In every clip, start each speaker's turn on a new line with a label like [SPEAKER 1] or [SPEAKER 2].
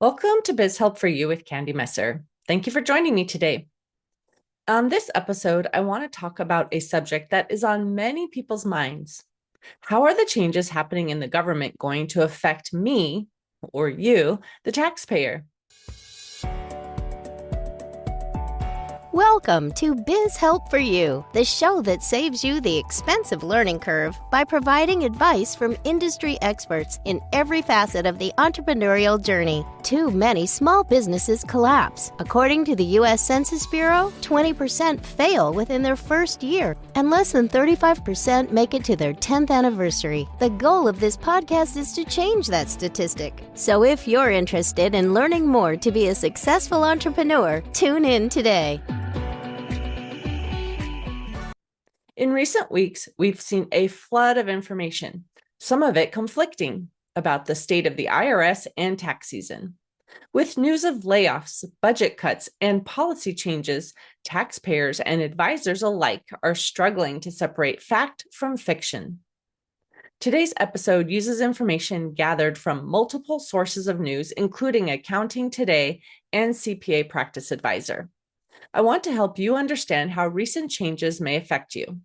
[SPEAKER 1] Welcome to Biz Help for You with Candy Messer. Thank you for joining me today. On this episode, I want to talk about a subject that is on many people's minds. How are the changes happening in the government going to affect me, or you, the taxpayer?
[SPEAKER 2] Welcome to Biz Help for You, the show that saves you the expensive learning curve by providing advice from industry experts in every facet of the entrepreneurial journey. Too many small businesses collapse. According to the U.S. Census Bureau, 20% fail within their first year, and less than 35% make it to their 10th anniversary. The goal of this podcast is to change that statistic. So if you're interested in learning more to be a successful entrepreneur, tune in today.
[SPEAKER 1] In recent weeks, we've seen a flood of information, some of it conflicting, about the state of the IRS and tax season. With news of layoffs, budget cuts, and policy changes, taxpayers and advisors alike are struggling to separate fact from fiction. Today's episode uses information gathered from multiple sources of news, including Accounting Today and CPA Practice Advisor. I want to help you understand how recent changes may affect you.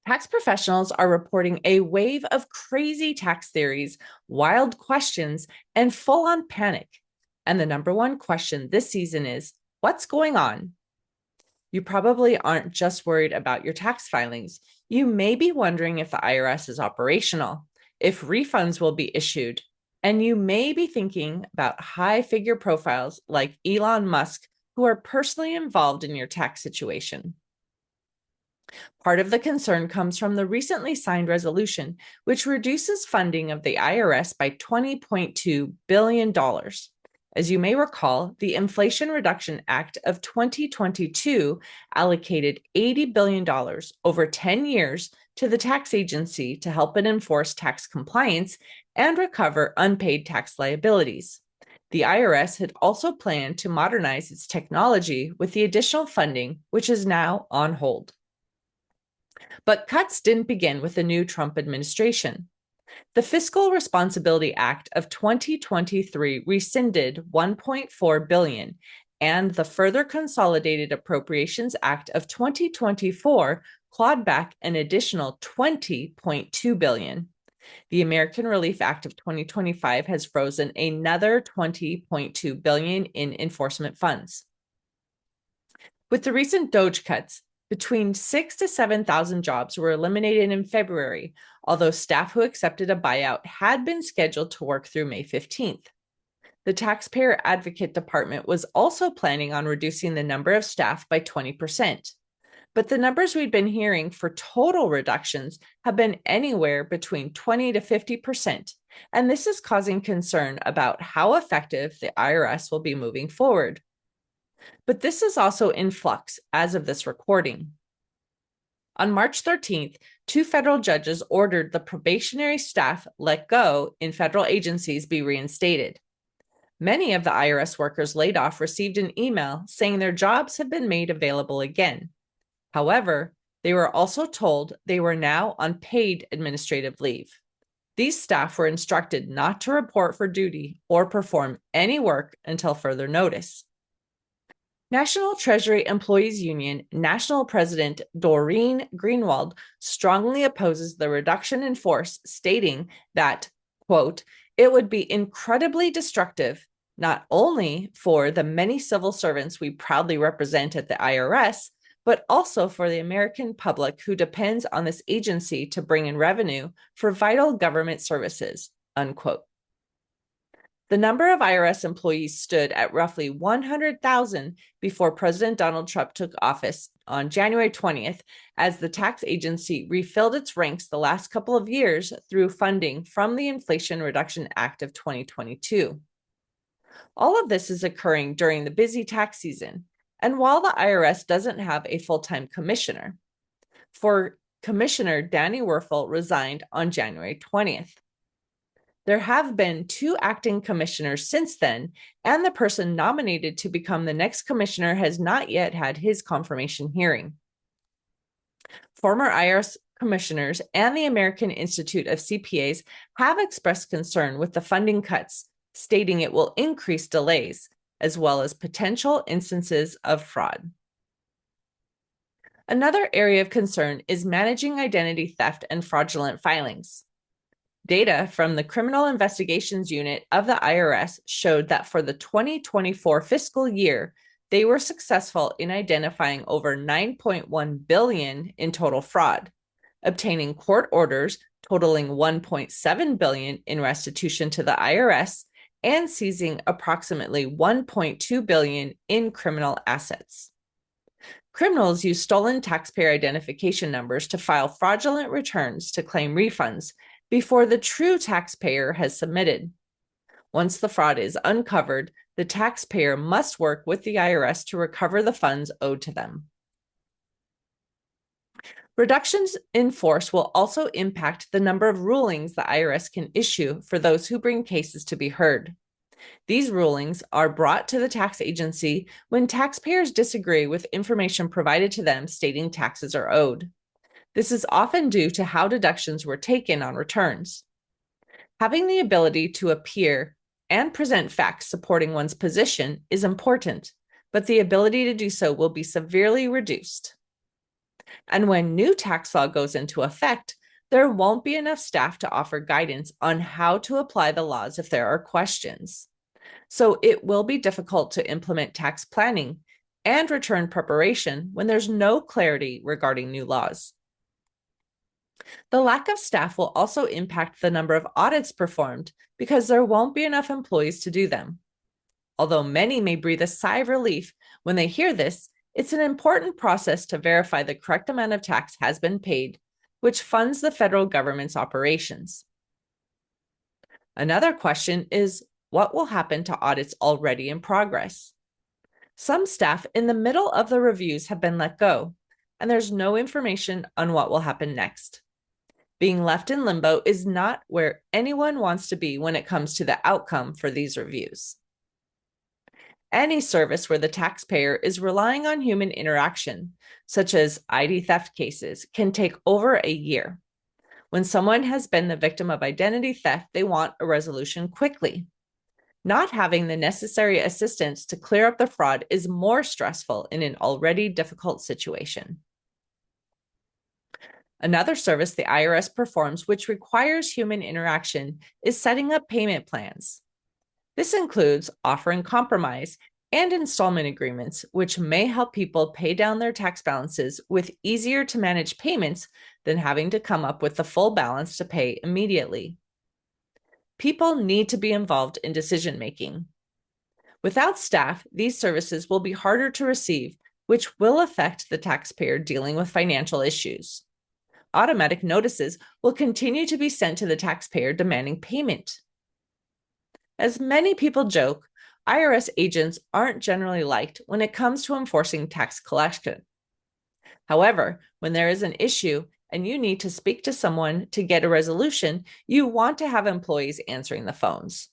[SPEAKER 1] Tax professionals are reporting a wave of crazy tax theories, wild questions, and full-on panic. And the number one question this season is, what's going on? You probably aren't just worried about your tax filings. You may be wondering if the IRS is operational, if refunds will be issued, and you may be thinking about high-figure profiles like Elon Musk who are personally involved in your tax situation. Part of the concern comes from the recently signed resolution, which reduces funding of the IRS by $20.2 billion. As you may recall, the Inflation Reduction Act of 2022 allocated $80 billion over 10 years to the tax agency to help it enforce tax compliance and recover unpaid tax liabilities. The IRS had also planned to modernize its technology with the additional funding, which is now on hold. But cuts didn't begin with the new Trump administration. The Fiscal Responsibility Act of 2023 rescinded $1.4 billion, and the further Consolidated Appropriations Act of 2024 clawed back an additional $20.2 billion. The American Relief Act of 2025 has frozen another $20.2 billion in enforcement funds. With the recent DOGE cuts, between 6,000 to 7,000 jobs were eliminated in February, although staff who accepted a buyout had been scheduled to work through May 15th. The Taxpayer Advocate Department was also planning on reducing the number of staff by 20%. But the numbers we'd been hearing for total reductions have been anywhere between 20 to 50%, and this is causing concern about how effective the IRS will be moving forward. But this is also in flux as of this recording. On March 13th, 2 federal judges ordered the probationary staff let go in federal agencies be reinstated. Many of the IRS workers laid off received an email saying their jobs have been made available again. However, they were also told they were now on paid administrative leave. These staff were instructed not to report for duty or perform any work until further notice. National Treasury Employees Union National President Doreen Greenwald strongly opposes the reduction in force, stating that, quote, it would be incredibly destructive, not only for the many civil servants we proudly represent at the IRS, but also for the American public who depends on this agency to bring in revenue for vital government services, unquote. The number of IRS employees stood at roughly 100,000 before President Donald Trump took office on January 20th, as the tax agency refilled its ranks the last couple of years through funding from the Inflation Reduction Act of 2022. All of this is occurring during the busy tax season, and while the IRS doesn't have a full-time commissioner, for Commissioner Danny Werfel resigned on January 20th. There have been 2 acting commissioners since then, and the person nominated to become the next commissioner has not yet had his confirmation hearing. Former IRS commissioners and the American Institute of CPAs have expressed concern with the funding cuts, stating it will increase delays, as well as potential instances of fraud. Another area of concern is managing identity theft and fraudulent filings. Data from the Criminal Investigations Unit of the IRS showed that for the 2024 fiscal year, they were successful in identifying over $9.1 billion in total fraud, obtaining court orders totaling $1.7 billion in restitution to the IRS, and seizing approximately $1.2 billion in criminal assets. Criminals use stolen taxpayer identification numbers to file fraudulent returns to claim refunds before the true taxpayer has submitted. Once the fraud is uncovered, the taxpayer must work with the IRS to recover the funds owed to them. Reductions in force will also impact the number of rulings the IRS can issue for those who bring cases to be heard. These rulings are brought to the tax agency when taxpayers disagree with information provided to them stating taxes are owed. This is often due to how deductions were taken on returns. Having the ability to appear and present facts supporting one's position is important, but the ability to do so will be severely reduced. And when new tax law goes into effect, there won't be enough staff to offer guidance on how to apply the laws if there are questions. So it will be difficult to implement tax planning and return preparation when there's no clarity regarding new laws. The lack of staff will also impact the number of audits performed because there won't be enough employees to do them. Although many may breathe a sigh of relief when they hear this, it's an important process to verify the correct amount of tax has been paid, which funds the federal government's operations. Another question is, what will happen to audits already in progress? Some staff in the middle of the reviews have been let go, and there's no information on what will happen next. Being left in limbo is not where anyone wants to be when it comes to the outcome for these reviews. Any service where the taxpayer is relying on human interaction, such as ID theft cases, can take over a year. When someone has been the victim of identity theft, they want a resolution quickly. Not having the necessary assistance to clear up the fraud is more stressful in an already difficult situation. Another service the IRS performs which requires human interaction is setting up payment plans. This includes offering compromise and installment agreements, which may help people pay down their tax balances with easier to manage payments than having to come up with the full balance to pay immediately. People need to be involved in decision-making. Without staff, these services will be harder to receive, which will affect the taxpayer dealing with financial issues. Automatic notices will continue to be sent to the taxpayer demanding payment. As many people joke, IRS agents aren't generally liked when it comes to enforcing tax collection. However, when there is an issue and you need to speak to someone to get a resolution, you want to have employees answering the phones.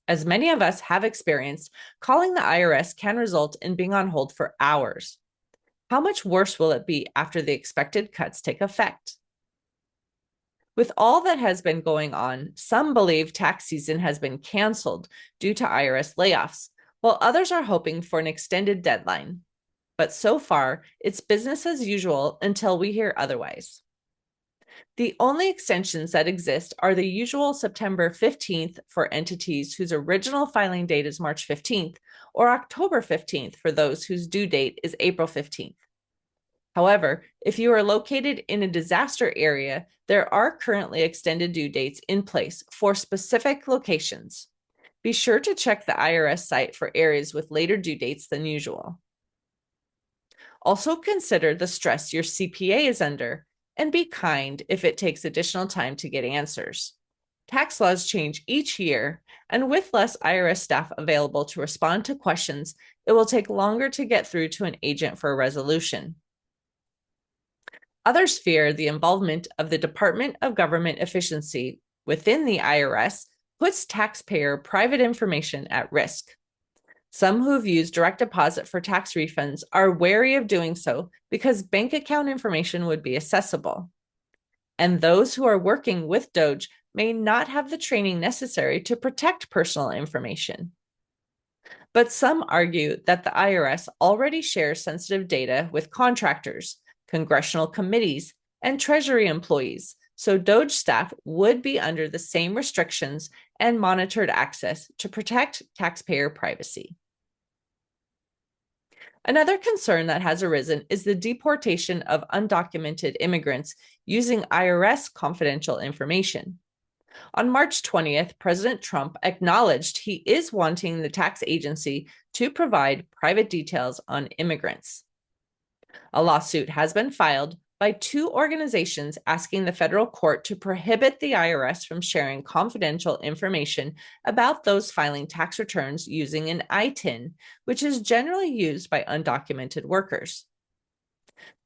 [SPEAKER 1] As many of us have experienced, calling the IRS can result in being on hold for hours. How much worse will it be after the expected cuts take effect? With all that has been going on, some believe tax season has been canceled due to IRS layoffs, while others are hoping for an extended deadline. But so far, it's business as usual until we hear otherwise. The only extensions that exist are the usual September 15th for entities whose original filing date is March 15th, or October 15th for those whose due date is April 15th. However, if you are located in a disaster area, there are currently extended due dates in place for specific locations. Be sure to check the IRS site for areas with later due dates than usual. Also consider the stress your CPA is under and be kind if it takes additional time to get answers. Tax laws change each year, and with less IRS staff available to respond to questions, it will take longer to get through to an agent for a resolution. Others fear the involvement of the Department of Government Efficiency within the IRS puts taxpayer private information at risk. Some who have used direct deposit for tax refunds are wary of doing so because bank account information would be accessible. And those who are working with DOJ may not have the training necessary to protect personal information. But some argue that the IRS already shares sensitive data with contractors, congressional committees, and Treasury employees, so DOJ staff would be under the same restrictions and monitored access to protect taxpayer privacy. Another concern that has arisen is the deportation of undocumented immigrants using IRS confidential information. On March 20th, President Trump acknowledged he is wanting the tax agency to provide private details on immigrants. A lawsuit has been filed by two organizations asking the federal court to prohibit the IRS from sharing confidential information about those filing tax returns using an ITIN, which is generally used by undocumented workers.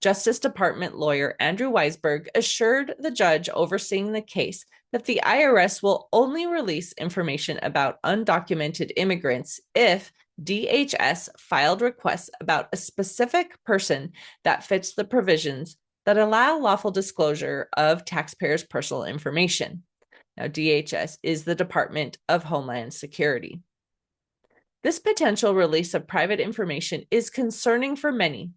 [SPEAKER 1] Justice Department lawyer Andrew Weisberg assured the judge overseeing the case that the IRS will only release information about undocumented immigrants if DHS filed requests about a specific person that fits the provisions that allow lawful disclosure of taxpayers' personal information. Now, DHS is the Department of Homeland Security. This potential release of private information is concerning for many.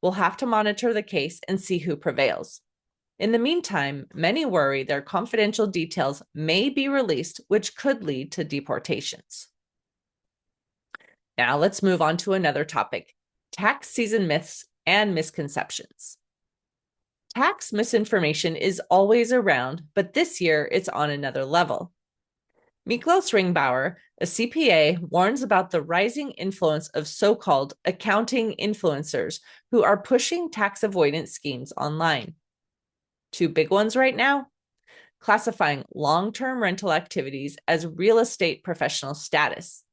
[SPEAKER 1] We'll have to monitor the case and see who prevails. In the meantime, many worry their confidential details may be released, which could lead to deportations. Now let's move on to another topic: tax season myths and misconceptions. Tax misinformation is always around, but this year it's on another level. Miklos Ringbauer, a CPA, warns about the rising influence of so-called accounting influencers who are pushing tax avoidance schemes online. Two big ones right now: classifying long-term rental activities as real estate professional status,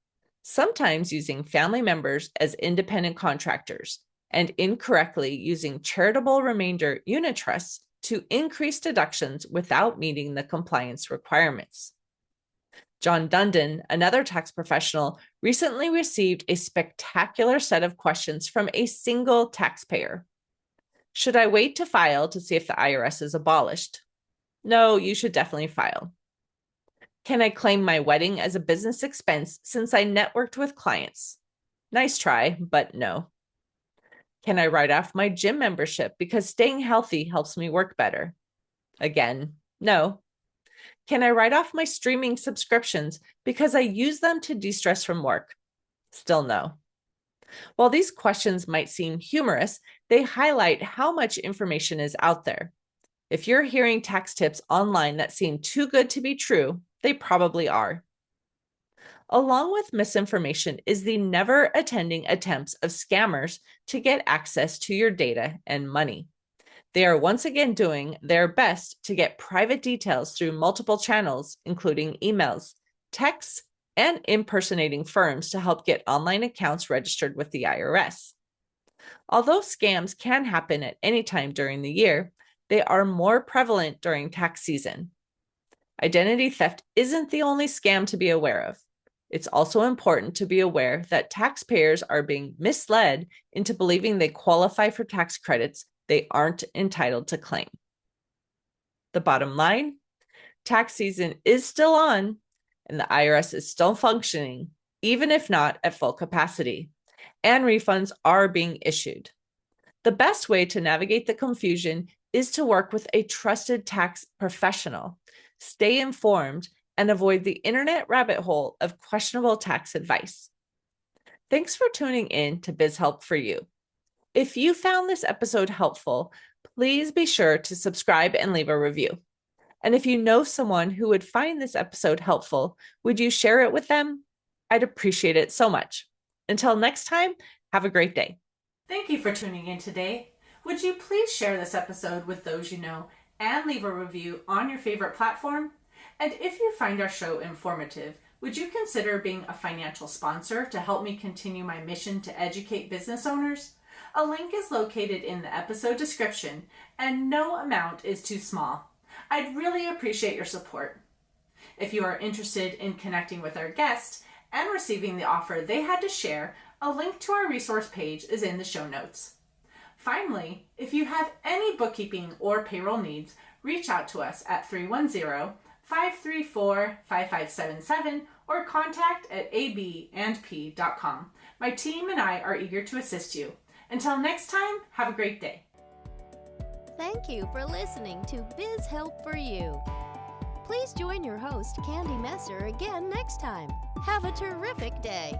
[SPEAKER 1] sometimes using family members as independent contractors, and incorrectly using charitable remainder unit trusts to increase deductions without meeting the compliance requirements. John Dundon, another tax professional, recently received a spectacular set of questions from a single taxpayer. Should I wait to file to see if the IRS is abolished? No, you should definitely file. Can I claim my wedding as a business expense since I networked with clients? Nice try, but no. Can I write off my gym membership because staying healthy helps me work better? Again, no. Can I write off my streaming subscriptions because I use them to de-stress from work? Still no. While these questions might seem humorous, they highlight how much information is out there. If you're hearing tax tips online that seem too good to be true, they probably are. Along with misinformation is the never attending attempts of scammers to get access to your data and money. They are once again doing their best to get private details through multiple channels, including emails, texts, and impersonating firms to help get online accounts registered with the IRS. Although scams can happen at any time during the year, they are more prevalent during tax season. Identity theft isn't the only scam to be aware of. It's also important to be aware that taxpayers are being misled into believing they qualify for tax credits they aren't entitled to claim. The bottom line: tax season is still on, and the IRS is still functioning, even if not at full capacity, and refunds are being issued. The best way to navigate the confusion is to work with a trusted tax professional, stay informed, and avoid the internet rabbit hole of questionable tax advice. Thanks for tuning in to Biz Help for You. If you found this episode helpful, please be sure to subscribe and leave a review. And if you know someone who would find this episode helpful, would you share it with them? I'd appreciate it so much. Until next time, have a great day. Thank you for tuning in today. Would you please share this episode with those you know and leave a review on your favorite platform? And if you find our show informative, would you consider being a financial sponsor to help me continue my mission to educate business owners? A link is located in the episode description, and no amount is too small. I'd really appreciate your support. If you are interested in connecting with our guest and receiving the offer they had to share, a link to our resource page is in the show notes. Finally, if you have any bookkeeping or payroll needs, reach out to us at 534-5577 or contact@abandp.com. My team and I are eager to assist you. Until next time, have a great day.
[SPEAKER 2] Thank you for listening to Biz Help for You. Please join your host, Candy Messer, again next time. Have a terrific day.